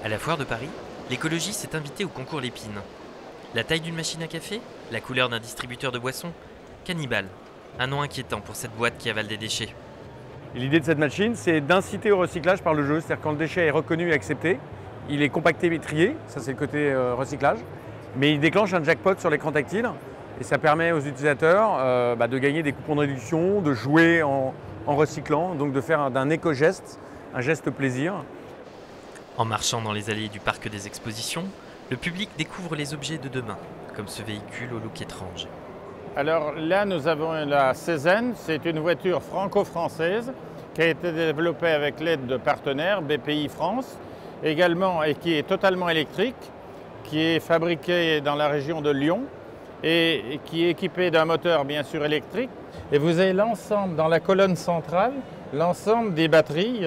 À la foire de Paris, l'écologie s'est invitée au concours Lépine. La taille d'une machine à café, la couleur d'un distributeur de boissons, Cannibal, un nom inquiétant pour cette boîte qui avale des déchets. L'idée de cette machine, c'est d'inciter au recyclage par le jeu. C'est-à-dire quand le déchet est reconnu et accepté, il est compacté et trié, ça c'est le côté recyclage, mais il déclenche un jackpot sur l'écran tactile et ça permet aux utilisateurs de gagner des coupons de réduction, de jouer en recyclant, donc de faire d'un éco-geste un geste plaisir. En marchant dans les allées du parc des expositions, le public découvre les objets de demain, comme ce véhicule au look étrange. Alors là, nous avons la Cézanne, c'est une voiture franco-française qui a été développée avec l'aide de partenaires, BPI France, également, et qui est totalement électrique, qui est fabriquée dans la région de Lyon et qui est équipée d'un moteur bien sûr électrique. Et vous avez l'ensemble, dans la colonne centrale, l'ensemble des batteries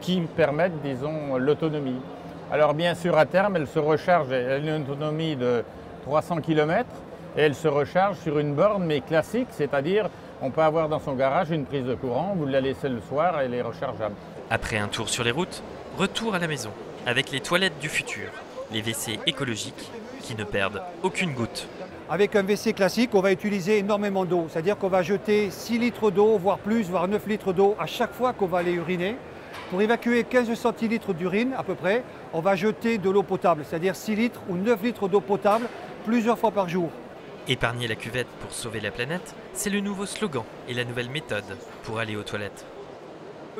qui permettent, disons, l'autonomie. Alors bien sûr, à terme, elle se recharge, elle a une autonomie de 300 km et elle se recharge sur une borne, mais classique, c'est-à-dire on peut avoir dans son garage une prise de courant, vous la laissez le soir, elle est rechargeable. Après un tour sur les routes, retour à la maison, avec les toilettes du futur, les WC écologiques qui ne perdent aucune goutte. Avec un WC classique, on va utiliser énormément d'eau, c'est-à-dire qu'on va jeter 6 litres d'eau, voire plus, voire 9 litres d'eau à chaque fois qu'on va aller uriner. Pour évacuer 15 centilitres d'urine à peu près, on va jeter de l'eau potable, c'est-à-dire 6 litres ou 9 litres d'eau potable plusieurs fois par jour. Épargner la cuvette pour sauver la planète, c'est le nouveau slogan et la nouvelle méthode pour aller aux toilettes.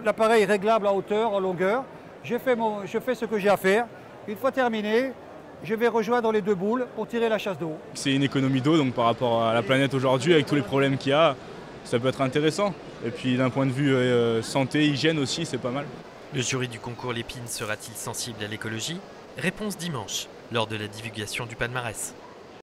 L'appareil est réglable en hauteur, en longueur. Je fais ce que j'ai à faire. Une fois terminé, je vais rejoindre les deux boules pour tirer la chasse d'eau. C'est une économie d'eau, donc par rapport à la planète aujourd'hui, avec tous les problèmes qu'il y a, ça peut être intéressant. Et puis d'un point de vue santé, hygiène aussi, c'est pas mal. Le jury du concours Lépine sera-t-il sensible à l'écologie? Réponse dimanche, lors de la divulgation du palmarès.